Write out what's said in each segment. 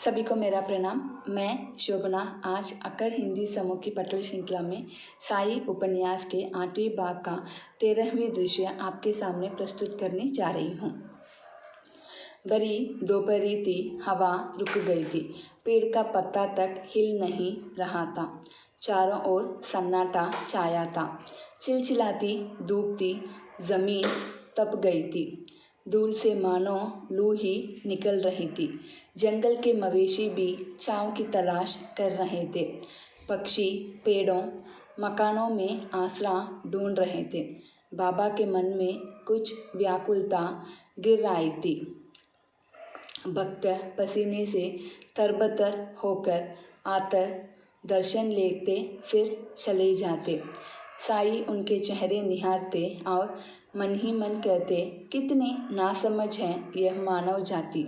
सभी को मेरा प्रणाम। मैं शोभना आज अकर हिंदी समूह की पटल श्रृंखला में साई उपन्यास के 8वें भाग का 13वीं दृश्य आपके सामने प्रस्तुत करने जा रही हूँ। बड़ी दोपहरी थी, हवा रुक गई थी, पेड़ का पत्ता तक हिल नहीं रहा था। चारों ओर सन्नाटा छाया था। चिलचिलाती धूप थी, जमीन तप गई थी। धूल से मानो लू ही निकल रही थी। जंगल के मवेशी भी छांव की तलाश कर रहे थे। पक्षी पेड़ों मकानों में आसरा ढूंढ रहे थे। बाबा के मन में कुछ व्याकुलता गिर आई थी। भक्त पसीने से तरबतर होकर आकर दर्शन लेते फिर चले जाते। साई उनके चेहरे निहारते और मन ही मन कहते, कितनी नासमझ है यह मानव जाति,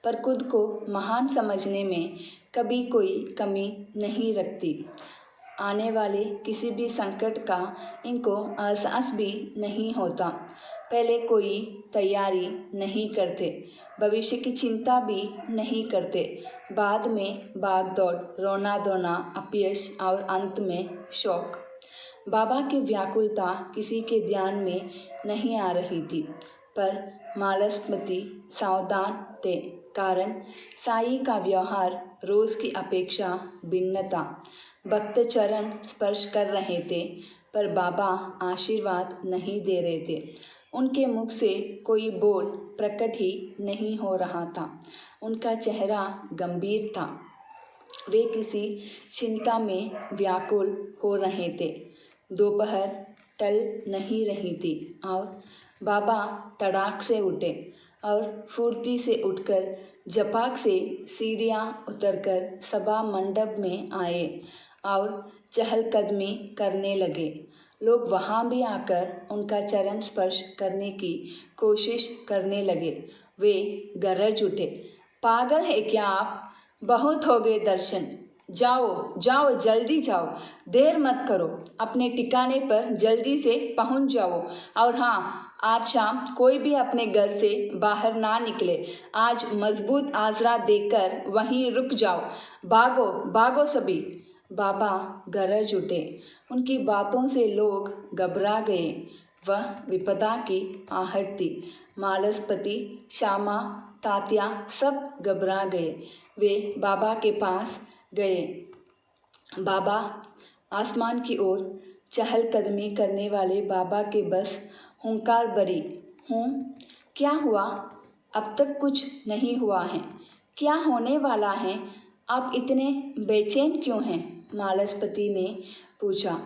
पर खुद को महान समझने में कभी कोई कमी नहीं रखती। आने वाले किसी भी संकट का इनको एहसास भी नहीं होता। पहले कोई तैयारी नहीं करते, भविष्य की चिंता भी नहीं करते। बाद में भाग दौड़, रोना धोना, अपयश और अंत में शोक। बाबा की व्याकुलता किसी के ध्यान में नहीं आ रही थी, पर मालसपति सावधान थे, कारण साई का व्यवहार रोज की अपेक्षा भिन्न था। भक्त चरण स्पर्श कर रहे थे, पर बाबा आशीर्वाद नहीं दे रहे थे। उनके मुख से कोई बोल प्रकट ही नहीं हो रहा था। उनका चेहरा गंभीर था। वे किसी चिंता में व्याकुल हो रहे थे। दोपहर टल नहीं रही थी और बाबा तड़ाक से उठे और फुर्ती से उठकर झपाक से सीढ़ियाँ उतरकर सभा मंडप में आए और चहलकदमी करने लगे। लोग वहाँ भी आकर उनका चरण स्पर्श करने की कोशिश करने लगे। वे गरज उठे, पागल है क्या आप? बहुत हो गए दर्शन, जाओ जाओ जल्दी जाओ, देर मत करो, अपने ठिकाने पर जल्दी से पहुंच जाओ। और हाँ, आज शाम कोई भी अपने घर से बाहर ना निकले। आज मजबूत आसरा देकर वहीं रुक जाओ। भागो भागो सभी। बाबा गरज उठे। उनकी बातों से लोग घबरा गए। वह विपदा की आहट थी। मालसपति, श्यामा, तात्या सब घबरा गए। वे बाबा के पास गए। बाबा आसमान की ओर चहलकदमी करने वाले बाबा के बस हुंकार भरी, क्या हुआ? अब तक कुछ नहीं हुआ है। क्या होने वाला है? आप इतने बेचैन क्यों हैं? मालसपति ने पूछा।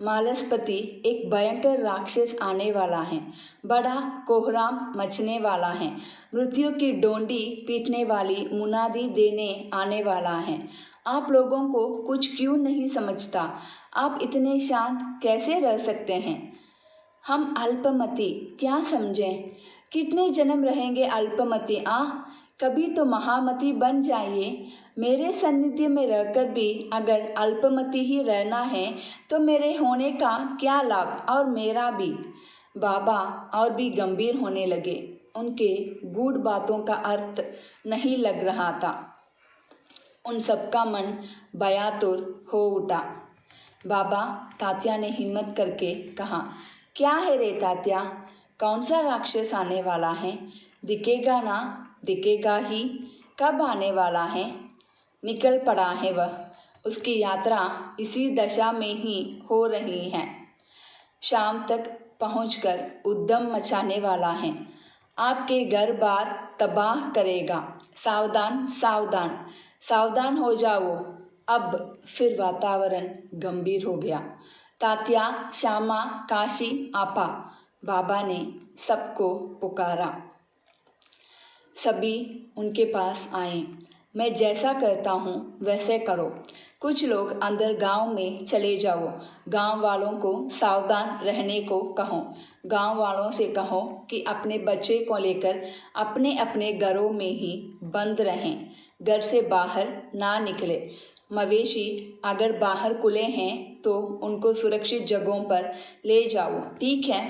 मालसपति, एक भयंकर राक्षस आने वाला है, बड़ा कोहराम मचने वाला है, मृत्यु की डोंडी पीटने वाली मुनादी देने आने वाला है। आप लोगों को कुछ क्यों नहीं समझता? आप इतने शांत कैसे रह सकते हैं? हम अल्पमति क्या समझें? कितने जन्म रहेंगे अल्पमति? कभी तो महामति बन जाइए। मेरे सानिध्य में रहकर भी अगर अल्पमति ही रहना है तो मेरे होने का क्या लाभ, और मेरा भी। बाबा और भी गंभीर होने लगे। उनके गूढ़ बातों का अर्थ नहीं लग रहा था। उन सबका मन भयातुर हो उठा। बाबा तात्या ने हिम्मत करके कहा, क्या है रे तात्या? कौन सा राक्षस आने वाला है? दिखेगा ना? दिखेगा ही। कब आने वाला है? निकल पड़ा है वह। उसकी यात्रा इसी दशा में ही हो रही है। शाम तक पहुंचकर उद्यम मचाने वाला है। आपके घर बार तबाह करेगा। सावधान सावधान सावधान हो जाओ। अब फिर वातावरण गंभीर हो गया। तात्या, श्यामा, काशी, आपा, बाबा ने सबको पुकारा। सभी उनके पास आए। मैं जैसा कहता हूँ वैसे करो। कुछ लोग अंदर गांव में चले जाओ। गांव वालों को सावधान रहने को कहो। गांव वालों से कहो कि अपने बच्चे को लेकर अपने अपने घरों में ही बंद रहें, घर से बाहर ना निकले। मवेशी अगर बाहर खुले हैं तो उनको सुरक्षित जगहों पर ले जाओ, ठीक है?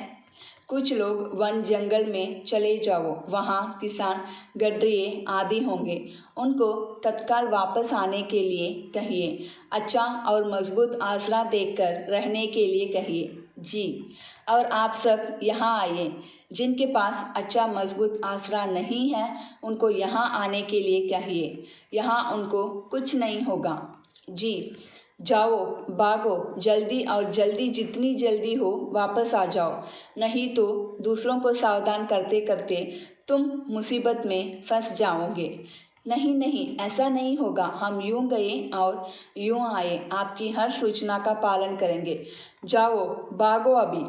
कुछ लोग वन जंगल में चले जाओ, वहाँ किसान गडरिए आदि होंगे, उनको तत्काल वापस आने के लिए कहिए। अच्छा और मजबूत आसरा देकर रहने के लिए कहिए। जी, और आप सब यहाँ आइए। जिनके पास अच्छा मजबूत आसरा नहीं है उनको यहाँ आने के लिए कहिए। यहाँ उनको कुछ नहीं होगा। जी, जाओ, भागो, जल्दी और जल्दी, जितनी जल्दी हो वापस आ जाओ, नहीं तो दूसरों को सावधान करते करते तुम मुसीबत में फंस जाओगे। नहीं नहीं, ऐसा नहीं होगा। हम यूं गए और यूं आए, आपकी हर सूचना का पालन करेंगे। जाओ, भागो अभी।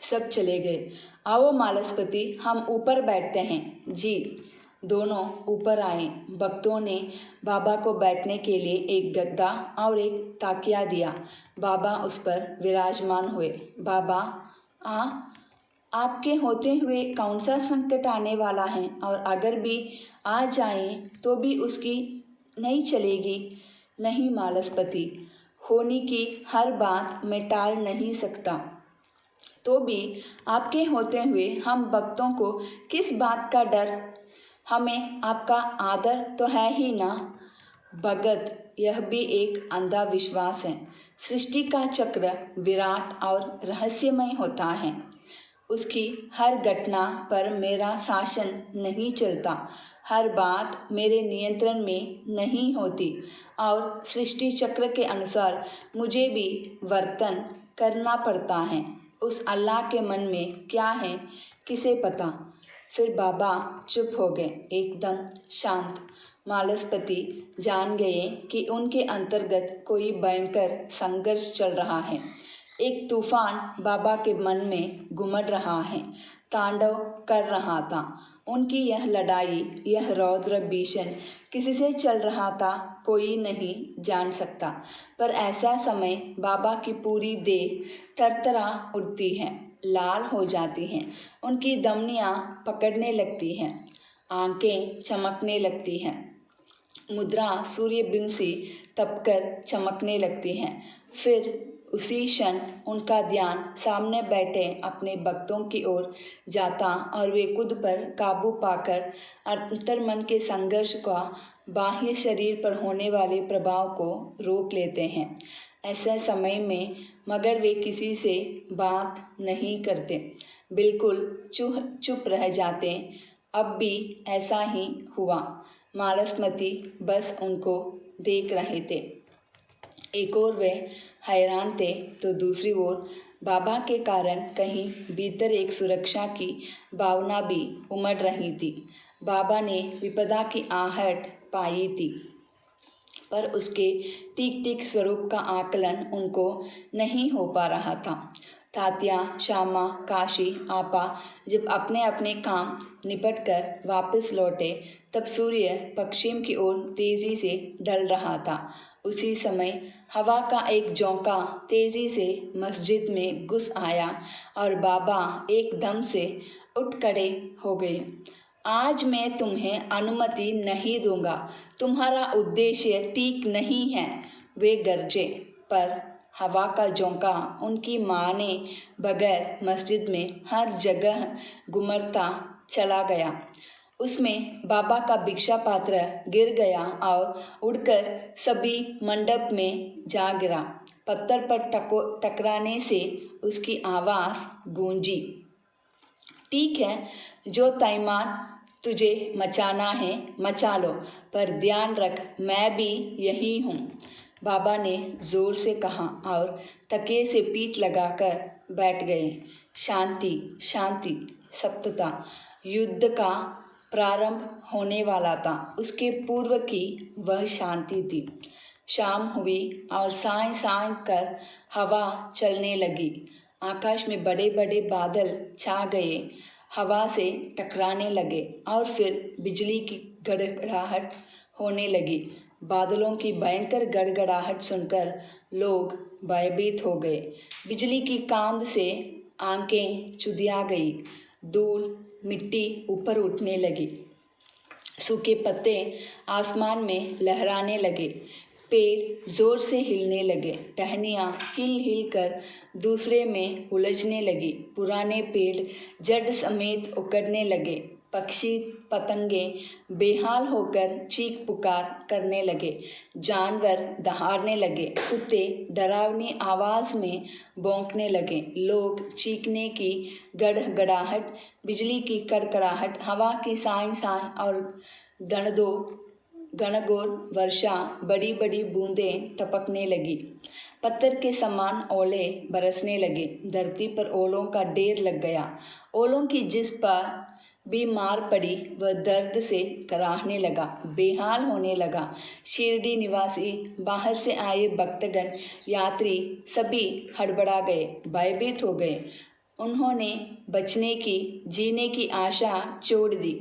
सब चले गए। आओ मालसपति, हम ऊपर बैठते हैं। जी, दोनों ऊपर आए। भक्तों ने बाबा को बैठने के लिए एक गद्दा और एक ताकिया दिया। बाबा उस पर विराजमान हुए। बाबा, आपके होते हुए कौन सा संकट आने वाला है, और अगर भी आ जाए तो भी उसकी नहीं चलेगी। नहीं मालसपति, होने की हर बात मैं टाल नहीं सकता। तो भी आपके होते हुए हम भक्तों को किस बात का डर? हमें आपका आदर तो है ही ना। भगत, यह भी एक अंधा विश्वास है। सृष्टि का चक्र विराट और रहस्यमय होता है। उसकी हर घटना पर मेरा शासन नहीं चलता। हर बात मेरे नियंत्रण में नहीं होती और सृष्टि चक्र के अनुसार मुझे भी वर्तन करना पड़ता है। उस अल्लाह के मन में क्या है, किसे पता। फिर बाबा चुप हो गए, एकदम शांत। मालसपति जान गए कि उनके अंतर्गत कोई भयंकर संघर्ष चल रहा है। एक तूफान बाबा के मन में घुमड़ रहा है, तांडव कर रहा था। उनकी यह लड़ाई, यह रौद्र भीषण किसी से चल रहा था, कोई नहीं जान सकता। पर ऐसा समय बाबा की पूरी देह थरथरा उठती है, लाल हो जाती हैं, उनकी धमनियाँ पकड़ने लगती हैं, आंखें चमकने लगती हैं, मुद्रा सूर्यबिंब सी तपकर चमकने लगती हैं। फिर उसी क्षण उनका ध्यान सामने बैठे अपने भक्तों की ओर जाता और वे खुद पर काबू पाकर अंतर्मन के संघर्ष का बाह्य शरीर पर होने वाले प्रभाव को रोक लेते हैं। ऐसे समय में मगर वे किसी से बात नहीं करते, बिल्कुल चुप रह जाते। अब भी ऐसा ही हुआ। मालसपति बस उनको देख रहे थे। एक ओर वे हैरान थे तो दूसरी ओर बाबा के कारण कहीं भीतर एक सुरक्षा की भावना भी उमड़ रही थी। बाबा ने विपदा की आहट पाई थी, पर उसके तीख तीख स्वरूप का आकलन उनको नहीं हो पा रहा था। तात्या, श्यामा, काशी, आपा जब अपने अपने काम निपट कर वापस लौटे तब सूर्य पश्चिम की ओर तेजी से ढल रहा था। उसी समय हवा का एक झोंका तेजी से मस्जिद में घुस आया और बाबा एकदम से उठ खड़े हो गए। आज मैं तुम्हें अनुमति नहीं दूंगा, तुम्हारा उद्देश्य ठीक नहीं है, वे गरजे। पर हवा का झोंका उनकी माने बगैर मस्जिद में हर जगह घुमरता चला गया। उसमें बाबा का भिक्षा पात्र गिर गया और उड़कर सभी मंडप में जा गिरा। पत्थर पर टकराने से उसकी आवाज़ गूंजी। ठीक है, जो तैमान तुझे मचाना है मचा लो, पर ध्यान रख मैं भी यही हूँ, बाबा ने जोर से कहा और तकिए से पीठ लगाकर बैठ गए। शांति शांति, सप्तता। युद्ध का प्रारंभ होने वाला था, उसके पूर्व की वह शांति थी। शाम हुई और साय साय कर हवा चलने लगी। आकाश में बड़े बड़े बादल छा गए, हवा से टकराने लगे और फिर बिजली की गड़गड़ाहट होने लगी। बादलों की भयंकर गड़गड़ाहट सुनकर लोग भयभीत हो गए। बिजली की कांद से आंखें चुदिया गई। धूल मिट्टी ऊपर उठने लगी। सूखे पत्ते आसमान में लहराने लगे। पेड़ जोर से हिलने लगे। टहनियाँ हिल हिल कर दूसरे में उलझने लगी। पुराने पेड़ जड़ समेत उखड़ने लगे। पक्षी पतंगे बेहाल होकर चीख पुकार करने लगे, जानवर दहाड़ने लगे, कुत्ते डरावनी आवाज़ में भौंकने लगे, लोग चीखने की गड़गड़ाहट, बिजली की कड़कड़ाहट, हवा की साए साए और घनघोर वर्षा, बड़ी बड़ी बूंदें टपकने लगी, पत्थर के समान ओले बरसने लगे, धरती पर ओलों का ढेर लग गया। ओलों की जिस पर भी मार पड़ी वह दर्द से कराहने लगा, बेहाल होने लगा। शिरडी निवासी, बाहर से आए भक्तगण, यात्री सभी हड़बड़ा गए, भयभीत हो गए। उन्होंने बचने की, जीने की आशा छोड़ दी।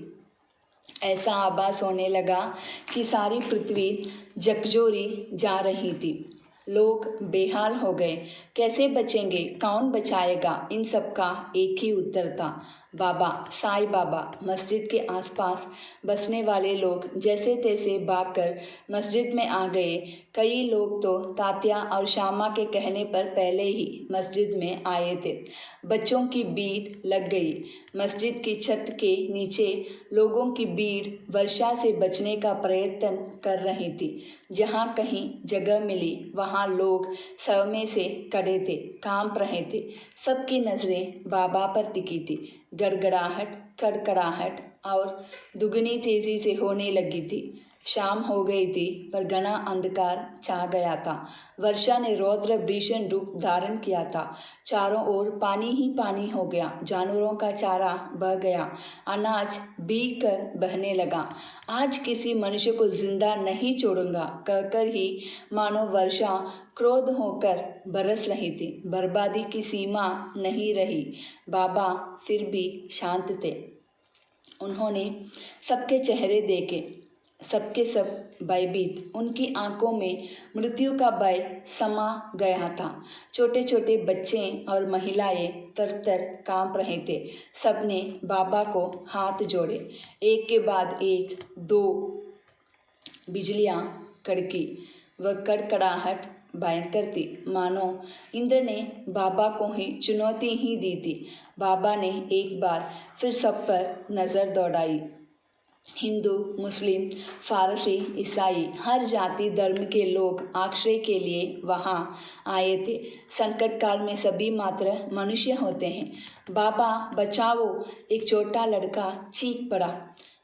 ऐसा आभास होने लगा कि सारी पृथ्वी झकझोरी जा रही थी। लोग बेहाल हो गए, कैसे बचेंगे, कौन बचाएगा? इन सब का एक ही उत्तर था, बाबा, साईं बाबा। मस्जिद के आसपास बसने वाले लोग जैसे तैसे भागकर मस्जिद में आ गए। कई लोग तो तात्या और श्यामा के कहने पर पहले ही मस्जिद में आए थे। बच्चों की भीड़ लग गई। मस्जिद की छत के नीचे लोगों की भीड़ वर्षा से बचने का प्रयत्न कर रही थी। जहाँ कहीं जगह मिली वहाँ लोग सहमे से खड़े थे, कांप रहे थे। सबकी नज़रें बाबा पर टिकी थी। गड़गड़ाहट, कड़कड़ाहट और दुगनी तेज़ी से होने लगी थी। शाम हो गई थी पर घना अंधकार छा गया था। वर्षा ने रौद्र भीषण रूप धारण किया था। चारों ओर पानी ही पानी हो गया। जानवरों का चारा बह गया, अनाज भीग कर बहने लगा। आज किसी मनुष्य को जिंदा नहीं छोड़ूंगा कहकर ही मानो वर्षा क्रोध होकर बरस रही थी। बर्बादी की सीमा नहीं रही। बाबा फिर भी शांत थे। उन्होंने सबके चेहरे देखे, सबके सब भयभीत। उनकी आंखों में मृत्यु का भय समा गया था। छोटे छोटे बच्चे और महिलाएं तर-तर कांप रहे थे। सबने बाबा को हाथ जोड़े। एक के बाद एक दो बिजलियां कड़की। वह कड़कड़ाहट भयंकर थी, मानो इंद्र ने बाबा को ही चुनौती ही दी थी। बाबा ने एक बार फिर सब पर नज़र दौड़ाई। हिंदू, मुस्लिम, फारसी, ईसाई, हर जाति धर्म के लोग आश्रय के लिए वहाँ आए थे। संकट काल में सभी मात्र मनुष्य होते हैं। बाबा बचाओ, एक छोटा लड़का चीख पड़ा।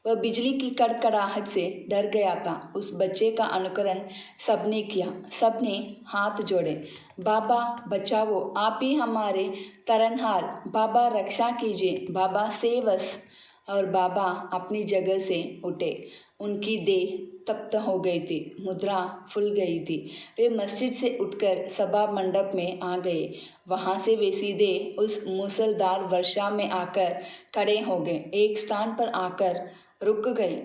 वह बिजली की कड़कड़ाहट से डर गया था। उस बच्चे का अनुकरण सबने किया। सबने हाथ जोड़े। बाबा बचाओ, आप ही हमारे तारनहार, बाबा रक्षा कीजिए, बाबा सेव अस। और बाबा अपनी जगह से उठे। उनकी देह तप्त हो गई थी, मुद्रा फूल गई थी। वे मस्जिद से उठकर सभा मंडप में आ गए। वहाँ से वे सीधे उस मूसलधार वर्षा में आकर खड़े हो गए। एक स्थान पर आकर रुक गए।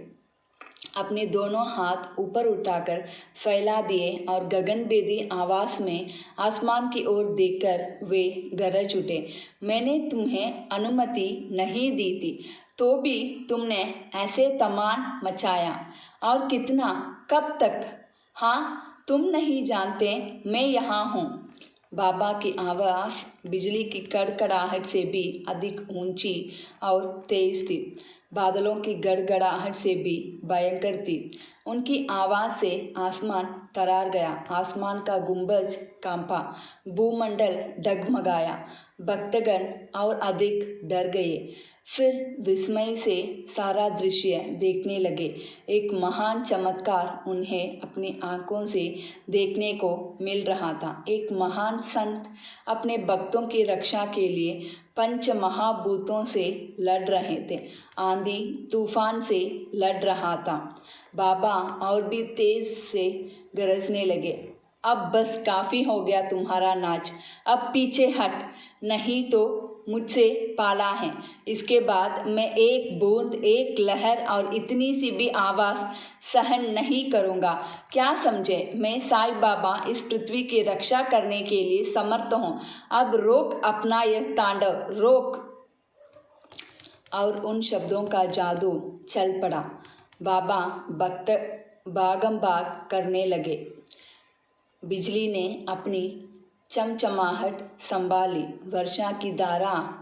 अपने दोनों हाथ ऊपर उठाकर फैला दिए और गगनभेदी आवाज़ में आसमान की ओर देखकर वे गरज उठे। मैंने तुम्हें अनुमति नहीं दी थी, तो भी तुमने ऐसे तमाम मचाया। और कितना, कब तक? हाँ, तुम नहीं जानते मैं यहाँ हूँ। बाबा की आवाज़ बिजली की कड़कड़ाहट से भी अधिक ऊंची और तेज थी, बादलों की गड़गड़ाहट से भी भयंकर थी। उनकी आवाज़ से आसमान तरार गया, आसमान का गुंबज कांपा, भूमंडल डगमगाया। भक्तगण और अधिक डर गए। फिर विस्मय से सारा दृश्य देखने लगे। एक महान चमत्कार उन्हें अपनी आंखों से देखने को मिल रहा था। एक महान संत अपने भक्तों की रक्षा के लिए पंच महाभूतों से लड़ रहे थे, आंधी तूफान से लड़ रहा था। बाबा और भी तेज से गरजने लगे। अब बस काफ़ी हो गया तुम्हारा नाच, अब पीछे हट, नहीं तो मुझसे पाला है। इसके बाद मैं एक बूंद, एक लहर और इतनी सी भी आवाज़ सहन नहीं करूँगा। क्या समझे, मैं साईं बाबा इस पृथ्वी की रक्षा करने के लिए समर्थ हूँ। अब रोक अपना यह तांडव, रोक। और उन शब्दों का जादू चल पड़ा। बाबा भक्त भागम भाग करने लगे। बिजली ने अपनी चमचमाहट संभाली। वर्षा की धारा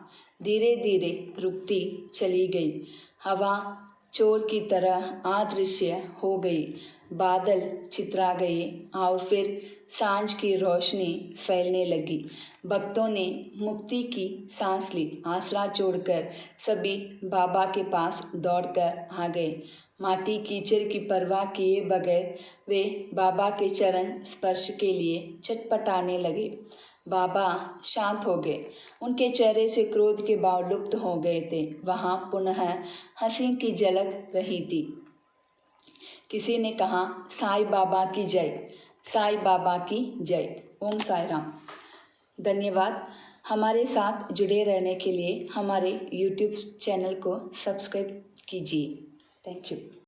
धीरे धीरे रुकती चली गई। हवा चोर की तरह अदृश्य हो गई, बादल चित्रा गए और फिर सांझ की रोशनी फैलने लगी। भक्तों ने मुक्ति की सांस ली। आसरा छोड़कर सभी बाबा के पास दौड़कर आ गए। माटी कीचड़ की परवाह किए बगैर वे बाबा के चरण स्पर्श के लिए चटपटाने लगे। बाबा शांत हो गए। उनके चेहरे से क्रोध के भाव लुप्त हो गए थे। वहाँ पुनः हंसी की झलक रही थी। किसी ने कहा, साईं बाबा की जय, साईं बाबा की जय। ओम साई राम। धन्यवाद। हमारे साथ जुड़े रहने के लिए हमारे YouTube चैनल को सब्सक्राइब कीजिए। Thank you.